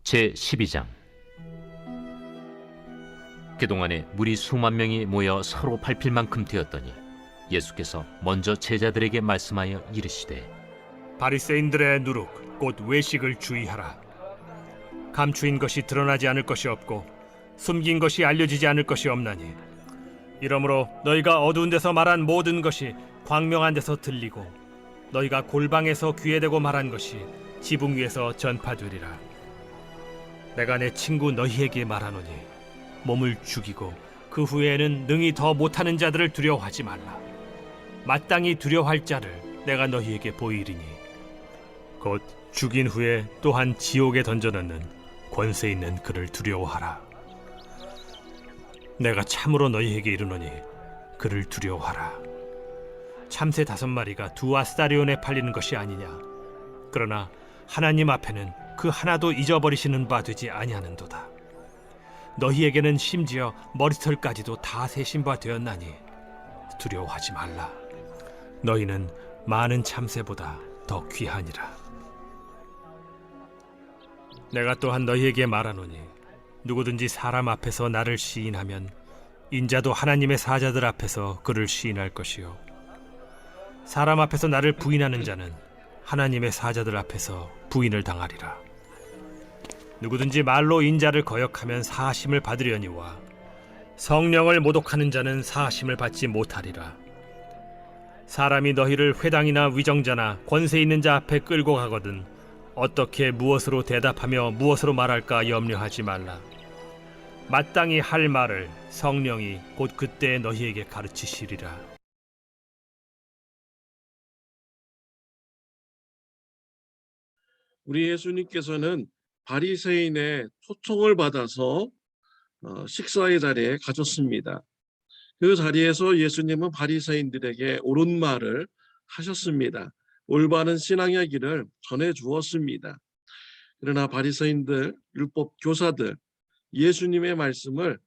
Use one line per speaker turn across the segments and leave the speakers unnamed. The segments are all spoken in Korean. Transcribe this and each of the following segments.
제12장. 그동안에 무리 수만 명이 모여 서로 밟힐 만큼 되었더니 예수께서 먼저 제자들에게 말씀하여 이르시되,
바리새인들의 누룩 곧 외식을 주의하라. 감추인 것이 드러나지 않을 것이 없고 숨긴 것이 알려지지 않을 것이 없나니, 이러므로 너희가 어두운 데서 말한 모든 것이 광명한 데서 들리고 너희가 골방에서 귀에 대고 말한 것이 지붕 위에서 전파되리라. 내가 내 친구 너희에게 말하노니 몸을 죽이고 그 후에는 능히 더 못하는 자들을 두려워하지 말라. 마땅히 두려워할 자를 내가 너희에게 보이리니 곧 죽인 후에 또한 지옥에 던져넣는 권세 있는 그를 두려워하라. 내가 참으로 너희에게 이르노니 그를 두려워하라. 참새 5마리가 2아스타리온에 팔리는 것이 아니냐. 그러나 하나님 앞에는 그 하나도 잊어버리시는 바 되지 아니하는도다. 너희에게는 심지어 머리털까지도 다 세신 바 되었나니 두려워하지 말라. 너희는 많은 참새보다 더 귀하니라. 내가 또한 너희에게 말하노니 누구든지 사람 앞에서 나를 시인하면 인자도 하나님의 사자들 앞에서 그를 시인할 것이요, 사람 앞에서 나를 부인하는 자는 하나님의 사자들 앞에서 부인을 당하리라. 누구든지 말로 인자를 거역하면 사하심을 받으려니와 성령을 모독하는 자는 사하심을 받지 못하리라. 사람이 너희를 회당이나 위정자나 권세 있는 자 앞에 끌고 가거든 어떻게 무엇으로 대답하며 무엇으로 말할까 염려하지 말라. 마땅히 할 말을 성령이 곧 그때 너희에게 가르치시리라.
우리 예수님께서는 바리새인의 초청을 받아서 식사의 자리에 가셨습니다. 그 자리에서 예수님은 바리새인들에게 옳은 말을 하셨습니다. 올바른 신앙의 길을 전해 주었습니다. 그러나 바리새인들, 율법 교사들, 예수님의 말씀을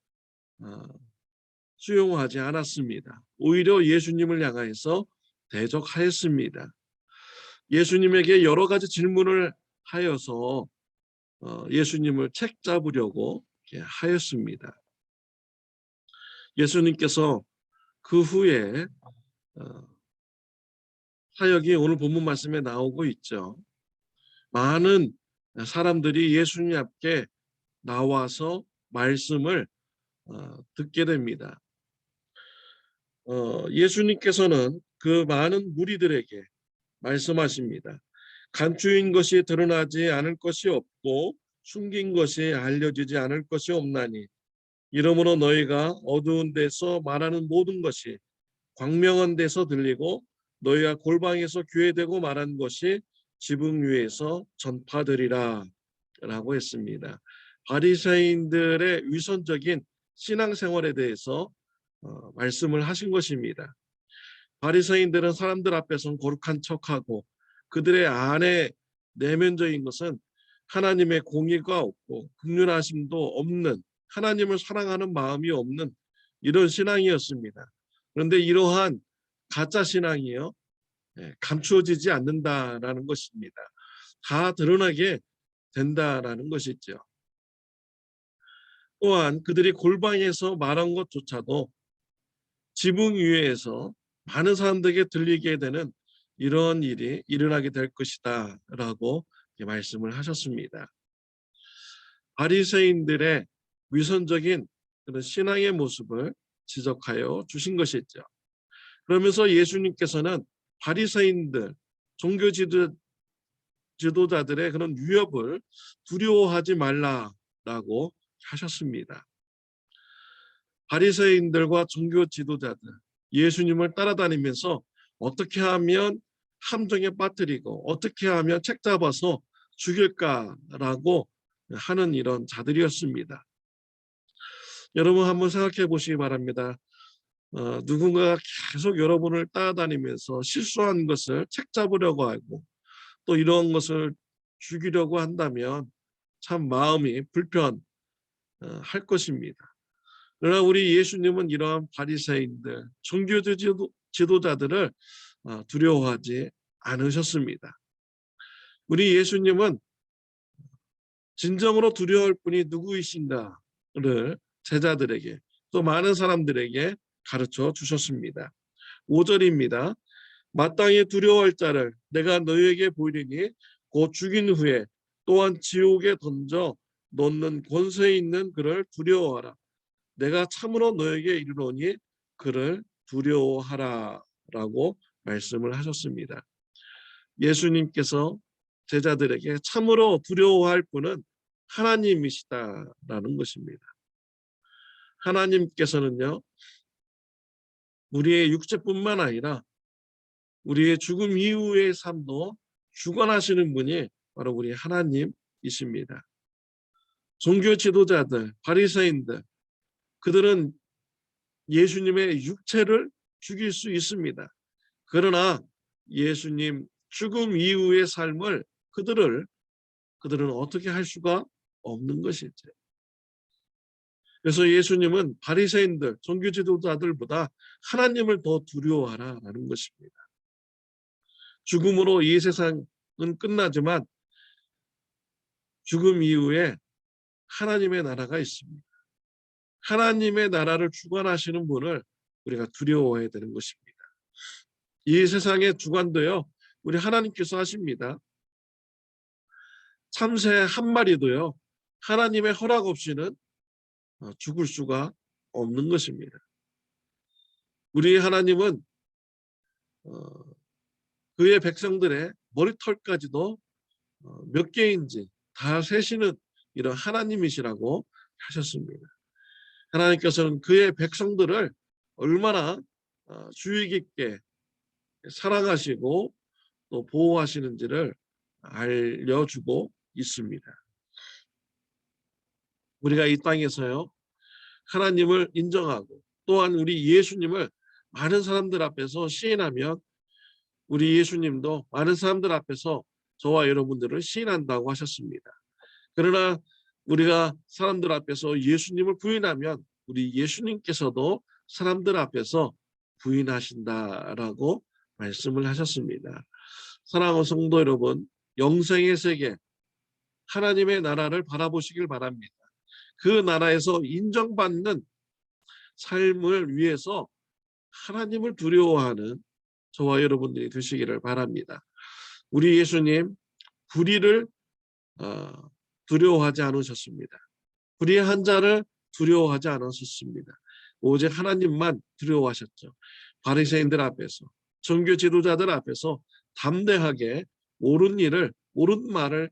수용하지 않았습니다. 오히려 예수님을 향해서 대적하였습니다. 예수님에게 여러 가지 질문을 하여서 예수님을 책잡으려고 하였습니다. 예수님께서 그 후에 사역이 오늘 본문 말씀에 나오고 있죠. 많은 사람들이 예수님 앞에 나와서 말씀을 듣게 됩니다. 예수님께서는 그 많은 무리들에게 말씀하십니다. 감추인 것이 드러나지 않을 것이 없고 숨긴 것이 알려지지 않을 것이 없나니, 이러므로 너희가 어두운 데서 말하는 모든 것이 광명한 데서 들리고 너희가 골방에서 귀에 대고 말한 것이 지붕 위에서 전파되리라 라고 했습니다. 바리새인들의 위선적인 신앙생활에 대해서 말씀을 하신 것입니다. 바리새인들은 사람들 앞에서는 거룩한 척하고 그들의 안에 내면적인 것은 하나님의 공의가 없고 긍휼하심도 없는, 하나님을 사랑하는 마음이 없는 이런 신앙이었습니다. 그런데 이러한 가짜 신앙이요, 감추어지지 않는다라는 것입니다. 다 드러나게 된다라는 것이죠. 또한 그들이 골방에서 말한 것조차도 지붕 위에서 많은 사람들에게 들리게 되는 이런 일이 일어나게 될 것이다 라고 말씀을 하셨습니다. 바리새인들의 위선적인 그런 신앙의 모습을 지적하여 주신 것이죠. 그러면서 예수님께서는 바리새인들, 종교 지도자들의 그런 위협을 두려워하지 말라라고 하셨습니다. 바리새인들과 종교 지도자들, 예수님을 따라다니면서 어떻게 하면 함정에 빠뜨리고 어떻게 하면 책잡아서 죽일까라고 하는 이런 자들이었습니다. 여러분 한번 생각해 보시기 바랍니다. 누군가가 계속 여러분을 따라다니면서 실수한 것을 책잡으려고 하고 또 이런 것을 죽이려고 한다면 참 마음이 불편할 것입니다. 그러나 우리 예수님은 이러한 바리새인들, 종교 지도자들을 두려워하지 않으셨습니다. 우리 예수님은 진정으로 두려워할 분이 누구이신가를 제자들에게 또 많은 사람들에게 가르쳐 주셨습니다. 5절입니다. 마땅히 두려워할 자를 내가 너희에게 보이리니 곧 죽인 후에 또한 지옥에 던져 놓는 권세 있는 그를 두려워하라. 내가 참으로 너에게 이르노니 그를 두려워하라 라고 말씀을 하셨습니다. 예수님께서 제자들에게 참으로 두려워할 분은 하나님이시다라는 것입니다. 하나님께서는요, 우리의 육체뿐만 아니라 우리의 죽음 이후의 삶도 주관하시는 분이 바로 우리 하나님이십니다. 종교 지도자들, 바리새인들, 그들은 예수님의 육체를 죽일 수 있습니다. 그러나 예수님 죽음 이후의 삶을 그들은 어떻게 할 수가 없는 것이죠. 그래서 예수님은 바리새인들, 종교 지도자들보다 하나님을 더 두려워하라라는 것입니다. 죽음으로 이 세상은 끝나지만 죽음 이후에 하나님의 나라가 있습니다. 하나님의 나라를 주관하시는 분을 우리가 두려워해야 되는 것입니다. 이 세상의 주관도요, 우리 하나님께서 하십니다. 참새 한 마리도요, 하나님의 허락 없이는 죽을 수가 없는 것입니다. 우리 하나님은 그의 백성들의 머리털까지도 몇 개인지 다 세시는 이런 하나님이시라고 하셨습니다. 하나님께서는 그의 백성들을 얼마나 주의 깊게 사랑하시고 또 보호하시는지를 알려주고 있습니다. 우리가 이 땅에서요, 하나님을 인정하고 또한 우리 예수님을 많은 사람들 앞에서 시인하면 우리 예수님도 많은 사람들 앞에서 저와 여러분들을 시인한다고 하셨습니다. 그러나 우리가 사람들 앞에서 예수님을 부인하면 우리 예수님께서도 사람들 앞에서 부인하신다라고 말씀을 하셨습니다. 사랑하는 성도 여러분, 영생의 세계, 하나님의 나라를 바라보시길 바랍니다. 그 나라에서 인정받는 삶을 위해서 하나님을 두려워하는 저와 여러분들이 되시기를 바랍니다. 우리 예수님 불의를 두려워하지 않으셨습니다. 불의한 자를 두려워하지 않으셨습니다. 오직 하나님만 두려워하셨죠. 바리새인들 앞에서, 종교 지도자들 앞에서 담대하게 옳은 일을, 옳은 말을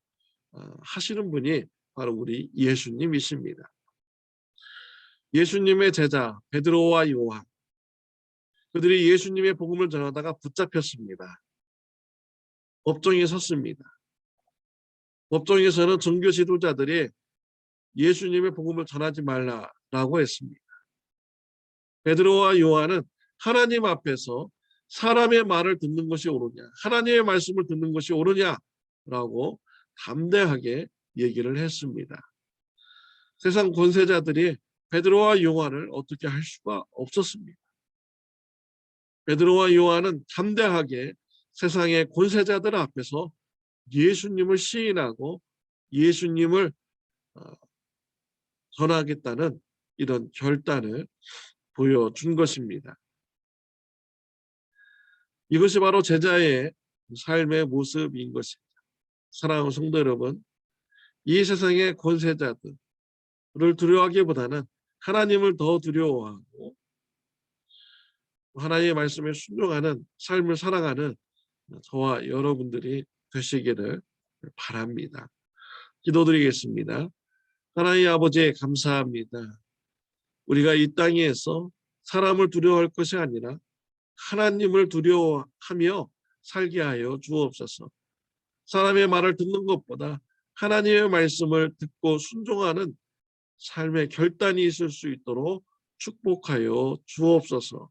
하시는 분이 바로 우리 예수님이십니다. 예수님의 제자 베드로와 요한, 그들이 예수님의 복음을 전하다가 붙잡혔습니다. 법정에 섰습니다. 법정에서는 종교 지도자들이 예수님의 복음을 전하지 말라라고 했습니다. 베드로와 요한은 하나님 앞에서 사람의 말을 듣는 것이 옳으냐, 하나님의 말씀을 듣는 것이 옳으냐라고 담대하게 얘기를 했습니다. 세상 권세자들이 베드로와 요한을 어떻게 할 수가 없었습니다. 베드로와 요한은 담대하게 세상의 권세자들 앞에서 예수님을 시인하고 예수님을 전하겠다는 이런 결단을 보여준 것입니다. 이것이 바로 제자의 삶의 모습인 것입니다. 사랑하는 성도 여러분, 이 세상의 권세자들을 두려워하기보다는 하나님을 더 두려워하고 하나님의 말씀에 순종하는 삶을 살아가는 저와 여러분들이 되시기를 바랍니다. 기도드리겠습니다. 하나님 아버지 감사합니다. 우리가 이 땅에서 사람을 두려워할 것이 아니라 하나님을 두려워하며 살게 하여 주옵소서. 사람의 말을 듣는 것보다 하나님의 말씀을 듣고 순종하는 삶의 결단이 있을 수 있도록 축복하여 주옵소서.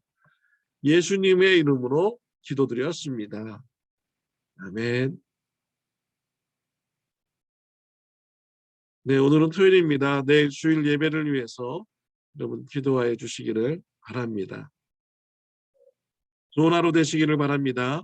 예수님의 이름으로 기도드렸습니다. 아멘. 네, 오늘은 토요일입니다. 내일 주일 예배를 위해서 여러분 기도하여 주시기를 바랍니다. 좋은 하루 되시기를 바랍니다.